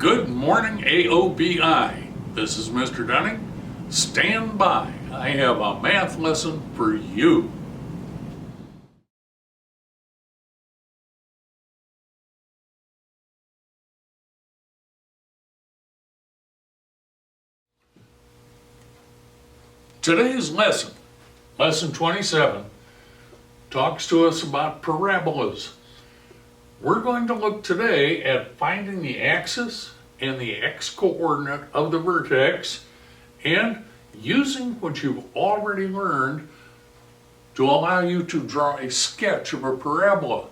Good morning, AOBI. This is Mr. Dunning. Stand by. I have a math lesson for you. Today's lesson, lesson 27, talks to us about parabolas. We're going to look today at finding the axis and the x-coordinate of the vertex and using what you've already learned to allow you to draw a sketch of a parabola.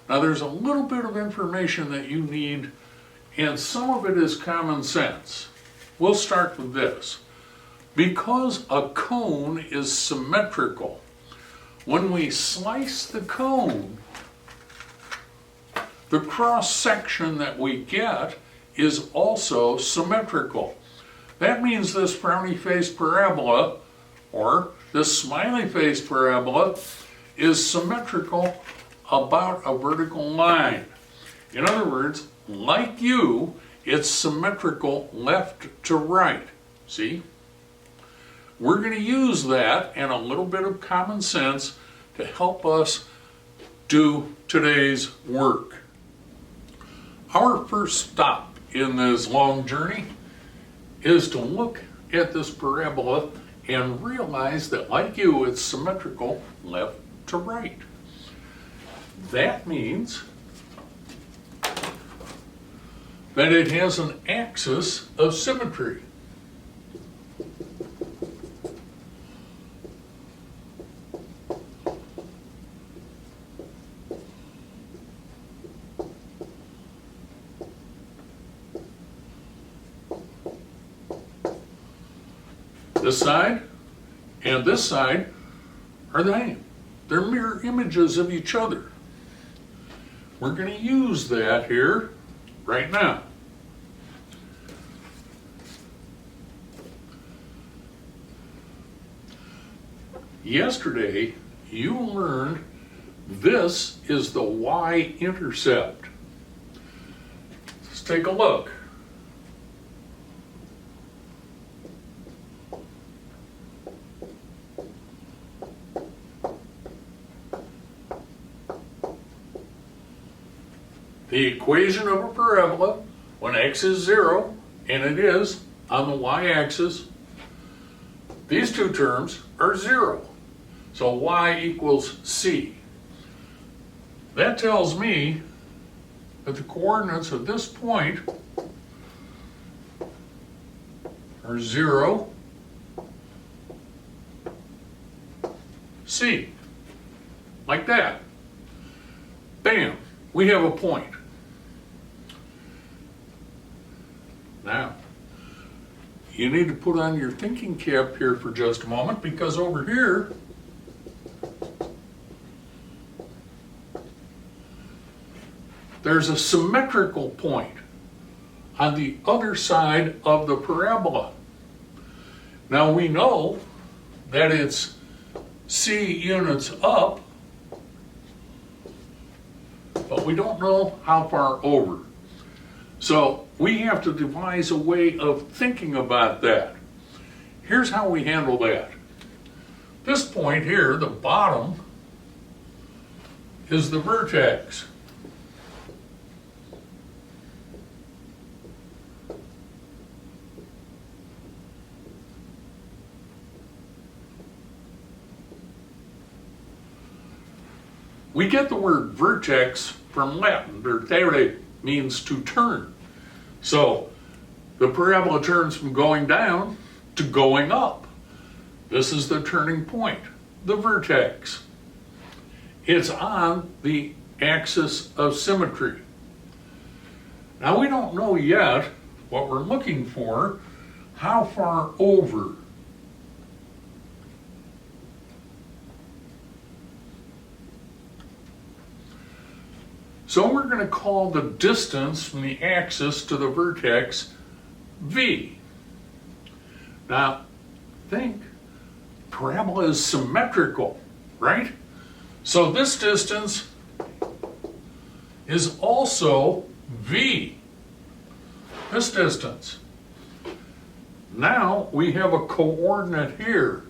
Now there's a little bit of information that you need, and some of it is common sense. We'll start with this. Because a cone is symmetrical, when we slice the cone, the cross section that we get is also symmetrical. That means this frowny-faced parabola, or this smiley-faced parabola, is symmetrical about a vertical line. In other words, like you, it's symmetrical left to right. See? We're going to use that and a little bit of common sense to help us do today's work. Our first stop in this long journey is to look at this parabola and realize that, like you, it's symmetrical left to right. That means that it has an axis of symmetry. This side and this side are the same. They're mirror images of each other. We're going to use that here right now. Yesterday, you learned this is the y-intercept. Let's take a look. The equation of a parabola, when x is 0, and it is on the y-axis, these two terms are 0. So y equals c. That tells me that the coordinates of this point are 0, c. Like that. Bam! We have a point. Now, you need to put on your thinking cap here for just a moment, because over here, there's a symmetrical point on the other side of the parabola. Now we know that it's c units up, but we don't know how far over. So we have to devise a way of thinking about that. Here's how we handle that. This point here, the bottom, is the vertex. We get the word vertex from Latin. Vertere means to turn. So the parabola turns from going down to going up. This is the turning point, the vertex. It's on the axis of symmetry. Now we don't know yet what we're looking for, how far over. So we're going to call the distance from the axis to the vertex v. Now, think, parabola is symmetrical, right? So this distance is also v. this distance. Now we have a coordinate here.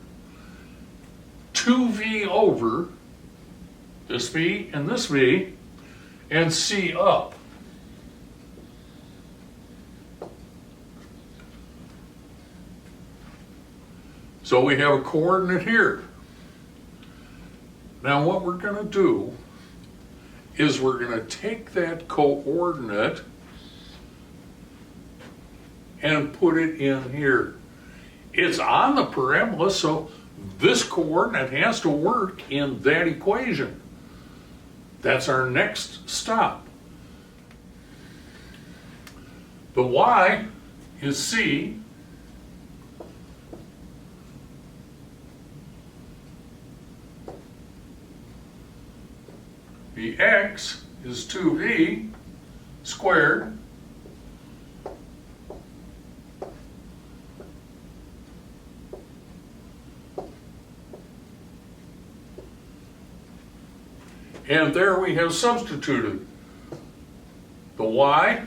2v over this v and this v, and c up. So we have a coordinate here. Now what we're going to do is we're going to take that coordinate and put it in here. It's on the parabola, so this coordinate has to work in that equation. That's our next stop. The y is c. The x is 2v squared. And there we have substituted the y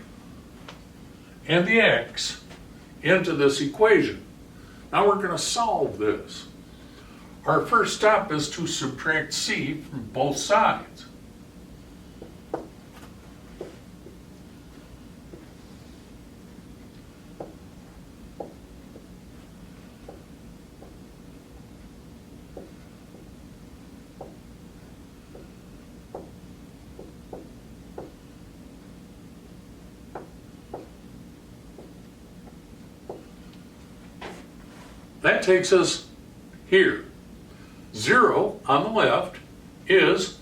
and the x into this equation. Now we're going to solve this. Our first step is to subtract c from both sides. That takes us here. 0 on the left is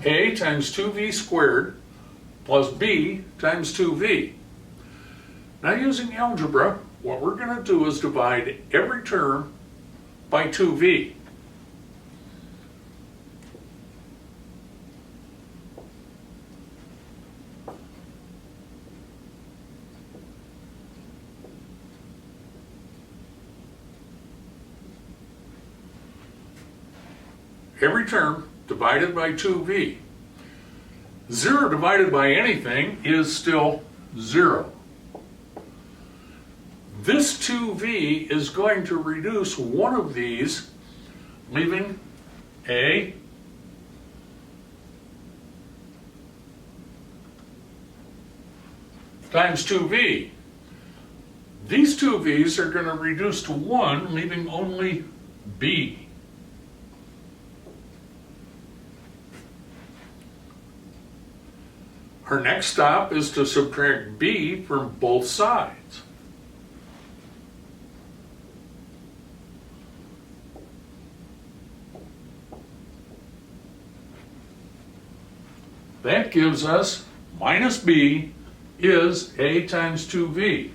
a times 2v squared plus b times 2v. Now using algebra, what we're going to do is divide every term by 2v. Every term divided by 2v. 0 divided by anything is still 0. This 2v is going to reduce one of these, leaving a times 2v. These 2v's are going to reduce to 1, leaving only b. Our next stop is to subtract b from both sides. That gives us minus b is a times 2v.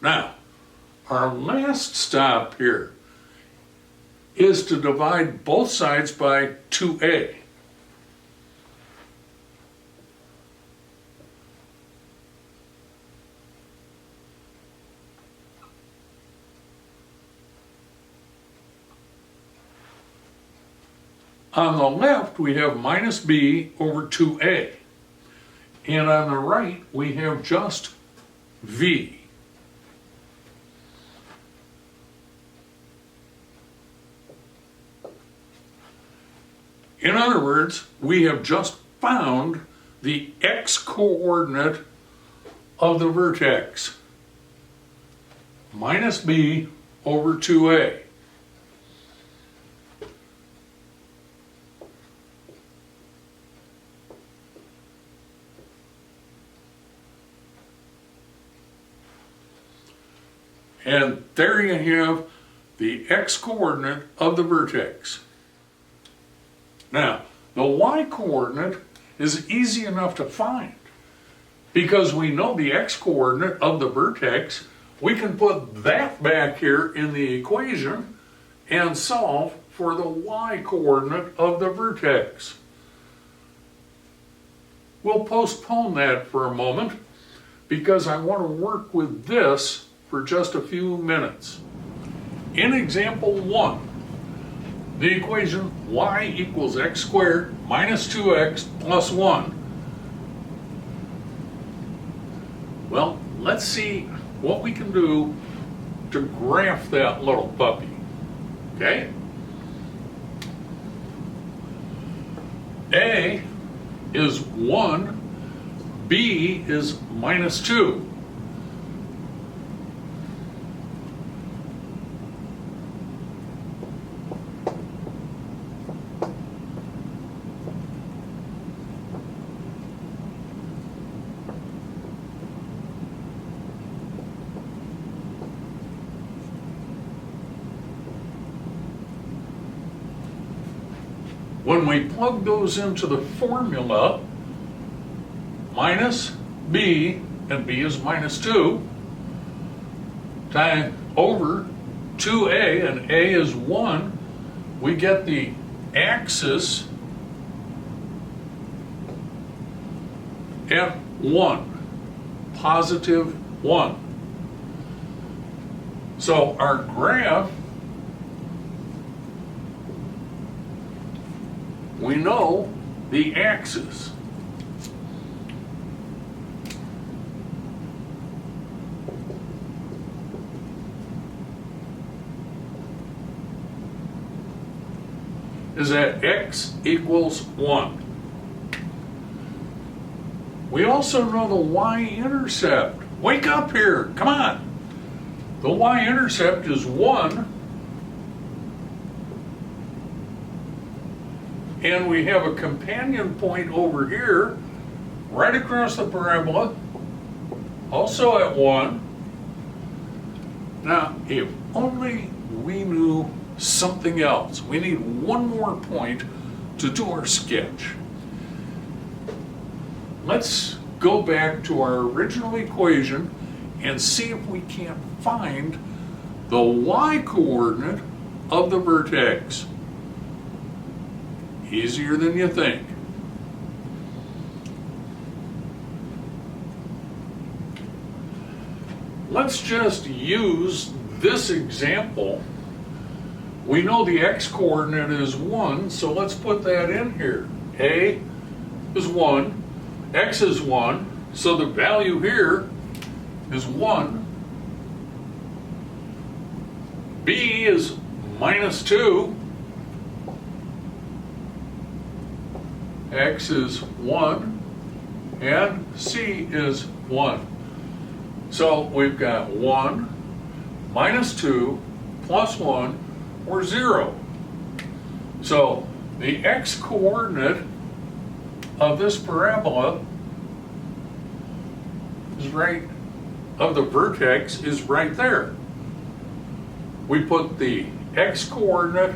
Now, our last stop here is to divide both sides by 2a. On the left, we have minus b over 2a. And on the right, we have just v. In other words, we have just found the x-coordinate of the vertex, minus b over 2a. And there you have the x-coordinate of the vertex. Now, the y-coordinate is easy enough to find. Because we know the x-coordinate of the vertex, we can put that back here in the equation and solve for the y-coordinate of the vertex. We'll postpone that for a moment because I want to work with this for just a few minutes. in example 1, the equation y equals x squared minus 2x plus 1. Well, let's see what we can do to graph that little puppy. Okay? A is 1, B is minus 2. When we plug those into the formula, minus b, and b is minus 2, times over 2a, and a is 1, we get the axis at 1, positive 1. So our graph, we know the axis. Is that x equals 1. We also know the y-intercept. Wake up here, come on. The y-intercept is 1. And we have a companion point over here, right across the parabola, also at 1. Now, if only we knew something else. We need one more point to do our sketch. Let's go back to our original equation and see if we can't find the y-coordinate of the vertex. Easier than you think. Let's just use this example. We know the x-coordinate is 1, so let's put that in here. A is 1, x is 1, so the value here is 1. B is minus 2. X is 1, and C is 1. So we've got 1 minus 2 plus 1, or 0. So the x-coordinate of this parabola is of the vertex is right there. We put the x-coordinate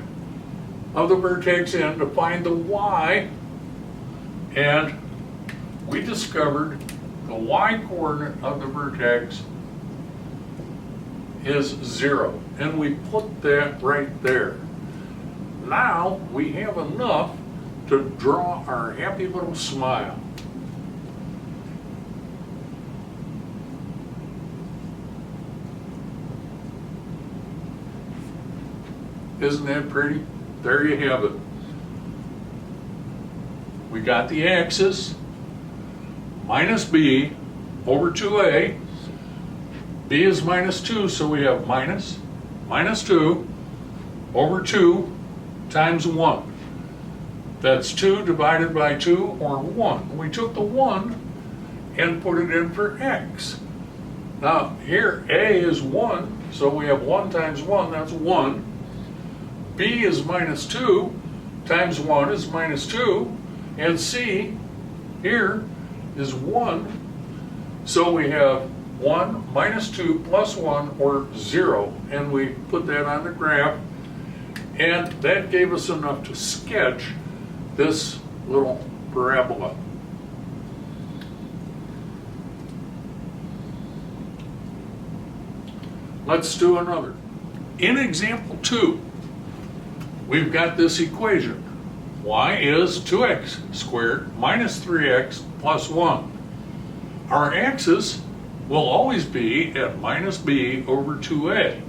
of the vertex in to find the y, and we discovered the y-coordinate of the vertex is 0, and we put that right there. Now we have enough to draw our happy little smile. Isn't that pretty? There you have it. We got the axis, minus b over 2a. B is minus 2, so we have minus 2 over 2 times 1. That's 2 divided by 2, or 1. We took the 1 and put it in for x. Now here a is 1, so we have 1 times 1, that's 1. B is minus 2 times 1 is minus 2. And C here is 1. So we have 1 minus 2 plus 1, or 0. And we put that on the graph. And that gave us enough to sketch this little parabola. Let's do another. In example 2, we've got this equation. Y is 2x squared minus 3x plus 1. Our axis will always be at minus b over 2a.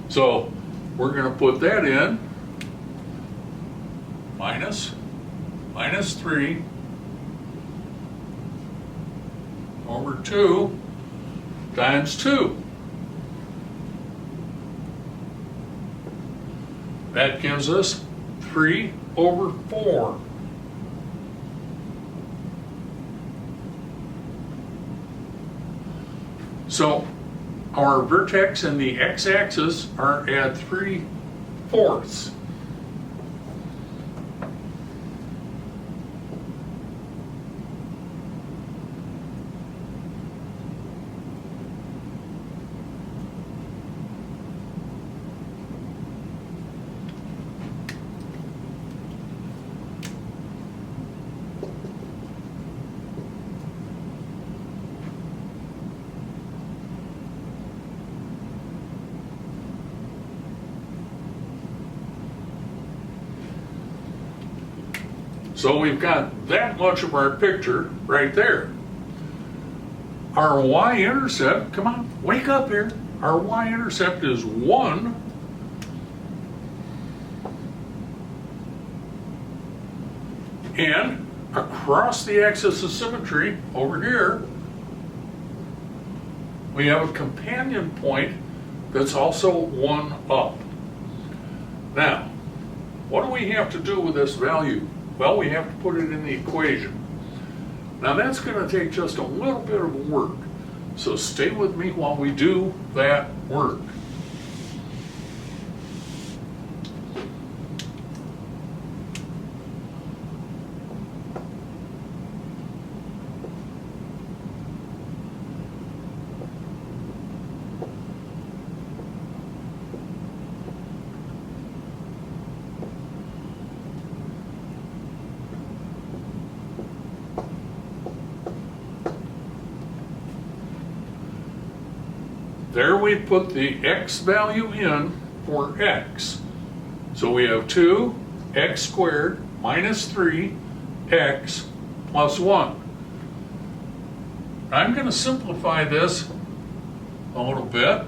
So we're going to put that in, minus 3 over 2 times 2. That gives us 3 over 4. So our vertex and the x-axis are at 3/4. So we've got that much of our picture right there. Our y-intercept, come on, wake up here. Our y-intercept is 1. And across the axis of symmetry over here, we have a companion point that's also 1 up. Now, what do we have to do with this value? Well, we have to put it in the equation. Now that's going to take just a little bit of work, so stay with me while we do that work. There we put the x value in for x. So we have 2x squared minus 3x plus 1. I'm going to simplify this a little bit.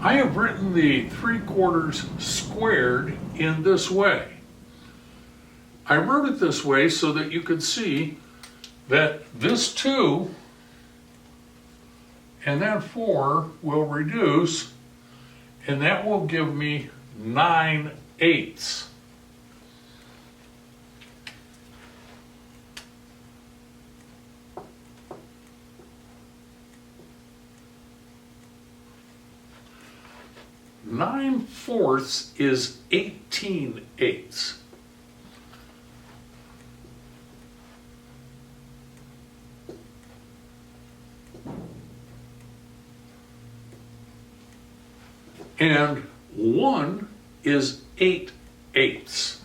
I have written the 3/4 squared in this way. I wrote it this way so that you could see that this 2 and that 4 will reduce, and that will give me 9/8. Nine-fourths is 18/8. And 1 is 8/8.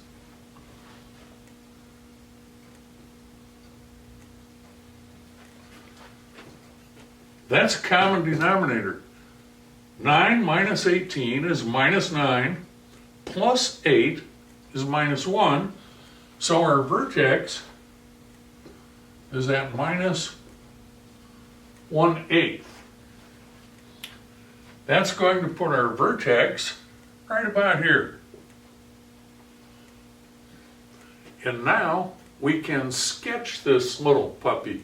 That's a common denominator. 9 minus 18 is minus 9, plus 8 is minus 1, so our vertex is at minus 1/8. That's going to put our vertex right about here. And now we can sketch this little puppy.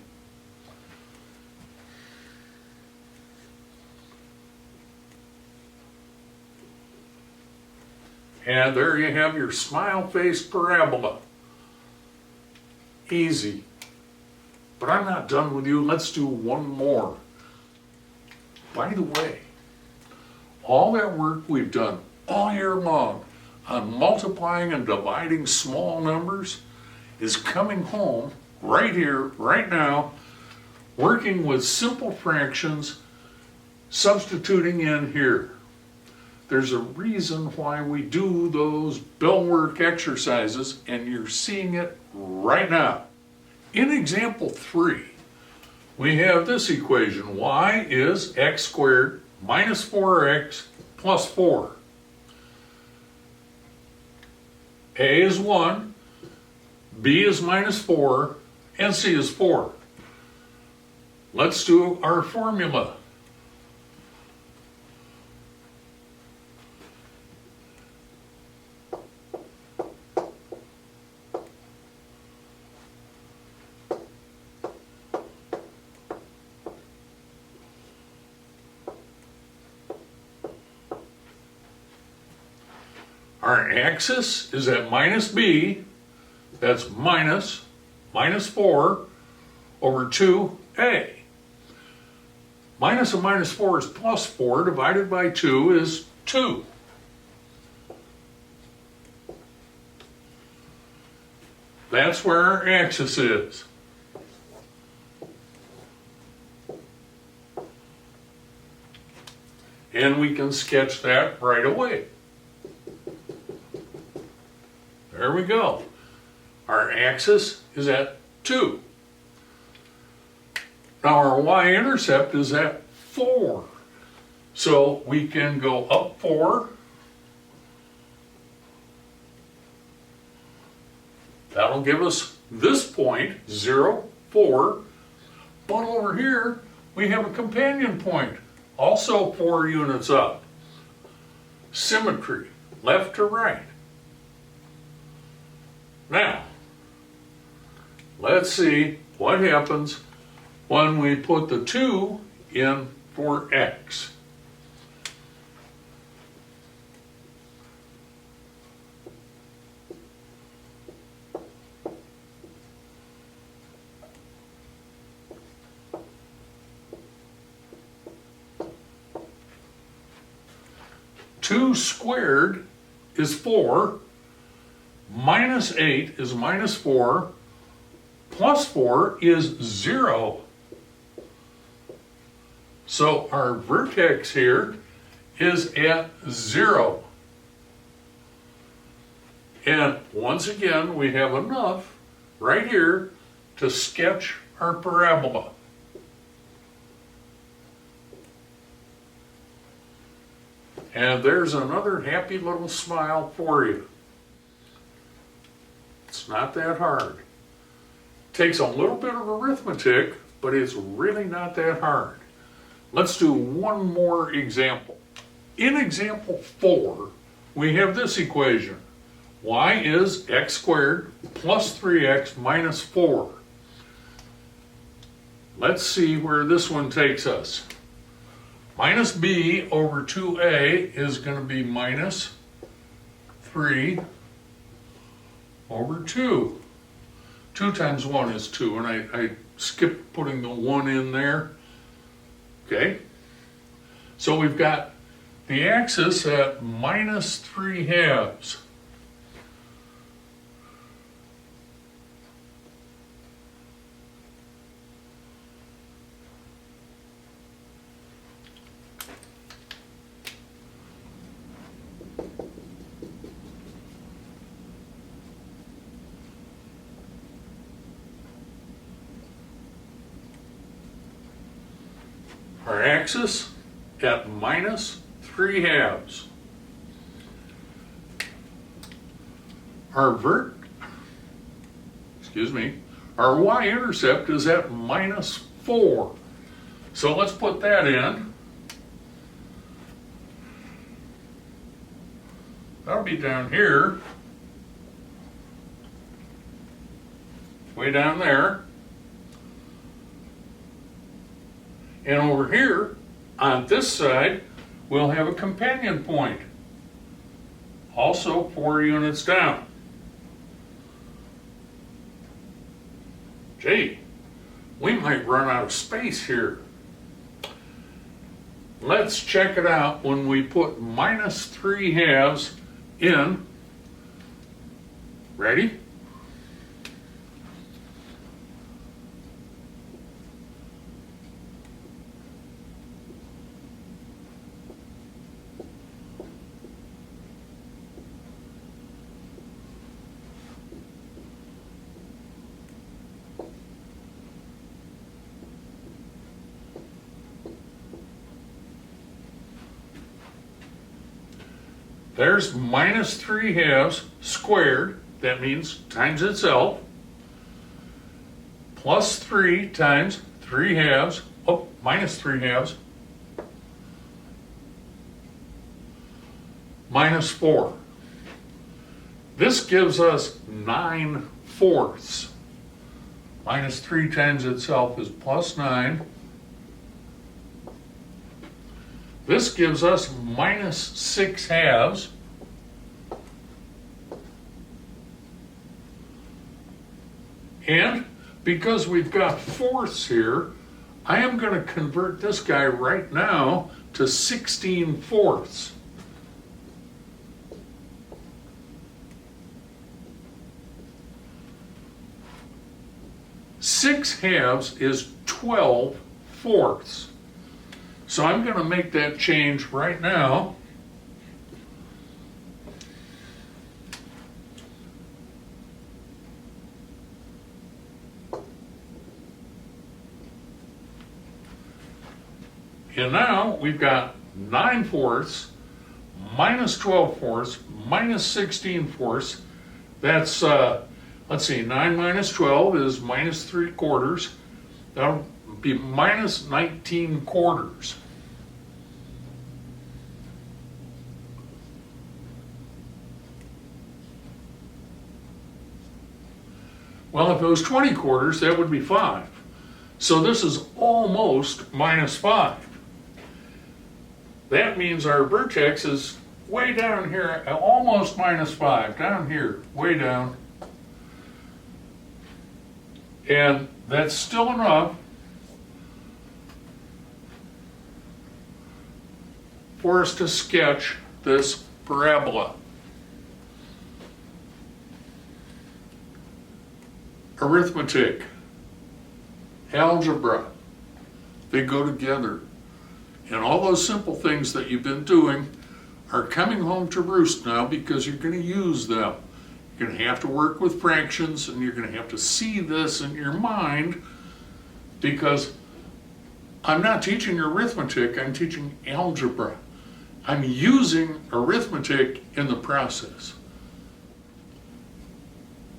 And there you have your smile face parabola. Easy. But I'm not done with you. Let's do one more. By the way, all that work we've done all year long on multiplying and dividing small numbers is coming home right here, right now, working with simple fractions, substituting in here. There's a reason why we do those bell work exercises, and you're seeing it right now. In example 3, we have this equation. Y is x squared minus 4x plus 4. A is 1, B is minus 4, and C is 4. Let's do our formula. Our axis is at minus b, that's minus 4 over 2a. Minus of minus 4 is plus 4, divided by 2 is 2. That's where our axis is. And we can sketch that right away. There we go. Our axis is at 2. Now our y-intercept is at 4. So we can go up 4. That'll give us this point, 0, 4. But over here, we have a companion point, also 4 units up. Symmetry, left to right. Now, let's see what happens when we put the 2 in for x. Two squared is 4. Minus 8 is minus 4, plus 4 is 0. So our vertex here is at 0. And once again, we have enough right here to sketch our parabola. And there's another happy little smile for you. It's not that hard. Takes a little bit of arithmetic, but it's really not that hard. Let's do one more example. In example 4, we have this equation. Y is x squared plus 3x minus 4. Let's see where this one takes us. Minus b over 2a is going to be minus 3 over 2. 2 times 1 is 2, and I skipped putting the 1 in there. Okay, so we've got the axis at minus 3 halves. Our axis at minus 3 halves. Our y-intercept is at minus 4. So let's put that in. That'll be down here. Way down there. And over here, on this side, we'll have a companion point. Also 4 units down. Gee, we might run out of space here. Let's check it out when we put minus 3 halves in. Ready? There's minus 3/2 squared, that means times itself, plus 3 times 3/2, oh, minus 3/2, minus 4. This gives us 9/4. Minus 3 times itself is plus 9. This gives us minus 6/2. And because we've got fourths here, I am going to convert this guy right now to 16/4. Six halves is 12/4. So I'm going to make that change right now. And now we've got 9/4 minus 12/4 minus 16/4. That's, let's see, 9 minus 12 is minus 3/4. That'll be minus 19/4. Well, if it was 20/4, that would be 5. So this is almost minus 5. That means our vertex is way down here, almost minus 5, down here, way down. And that's still enough for us to sketch this parabola. Arithmetic, algebra, they go together. And all those simple things that you've been doing are coming home to roost now because you're going to use them. You're going to have to work with fractions, and you're going to have to see this in your mind, because I'm not teaching arithmetic, I'm teaching algebra. I'm using arithmetic in the process.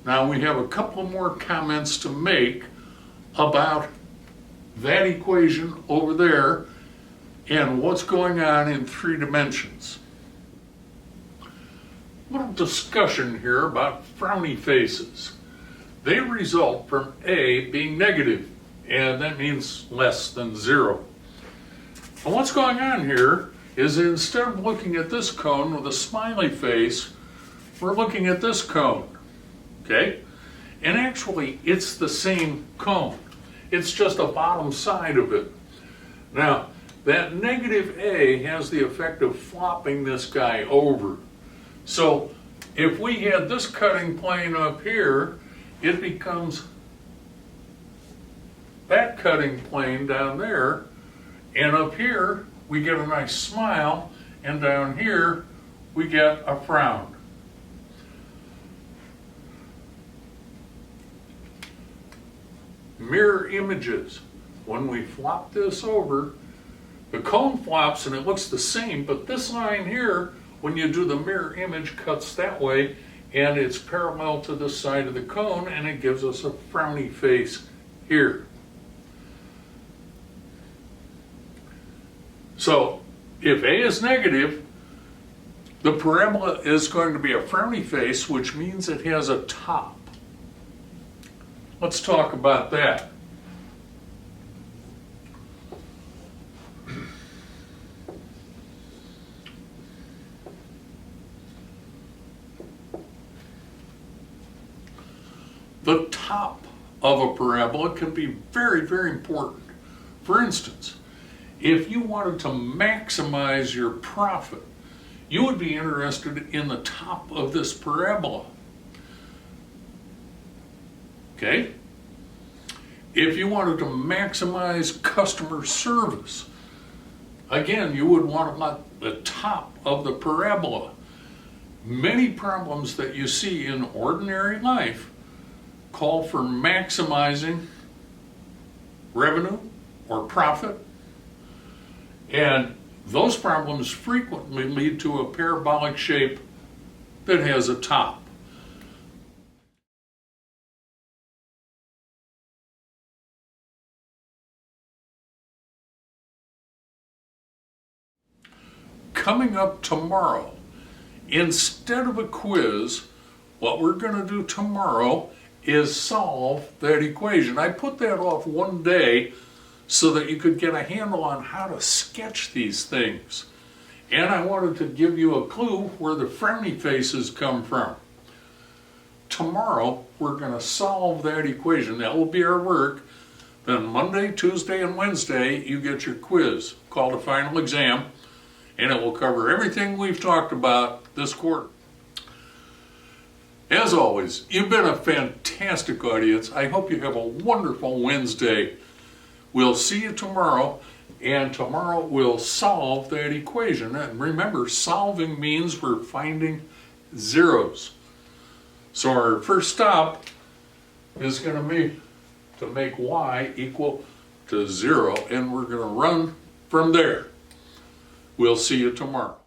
Now we have a couple more comments to make about that equation over there and what's going on in 3 dimensions. A little discussion here about frowny faces. They result from A being negative, and that means less than 0. And what's going on here is instead of looking at this cone with a smiley face, we're looking at this cone, okay? And actually, it's the same cone. It's just the bottom side of it. Now, that negative A has the effect of flopping this guy over. So if we had this cutting plane up here, it becomes that cutting plane down there, and up here we get a nice smile, and down here we get a frown. Mirror images. When we flop this over, the cone flops and it looks the same, but this line here, when you do the mirror image, cuts that way, and it's parallel to the side of the cone, and it gives us a frowny face here. So if A is negative, the parabola is going to be a frowny face, which means it has a top. Let's talk about that. The top of a parabola can be very, very important. For instance, if you wanted to maximize your profit, you would be interested in the top of this parabola. Okay? If you wanted to maximize customer service, again, you would want the top of the parabola. Many problems that you see in ordinary life call for maximizing revenue or profit, and Those problems frequently lead to a parabolic shape that has a top. Coming up tomorrow, instead of a quiz, what we're going to do tomorrow is solve that equation. I put that off one day so that you could get a handle on how to sketch these things. And I wanted to give you a clue where the frowny faces come from. Tomorrow, we're going to solve that equation. That will be our work. Then Monday, Tuesday, and Wednesday, you get your quiz called a final exam, and it will cover everything we've talked about this quarter. As always, you've been a fantastic audience. I hope you have a wonderful Wednesday. We'll see you tomorrow, and tomorrow we'll solve that equation. And remember, solving means we're finding zeros. So our first stop is going to be to make y equal to 0, and we're going to run from there. We'll see you tomorrow.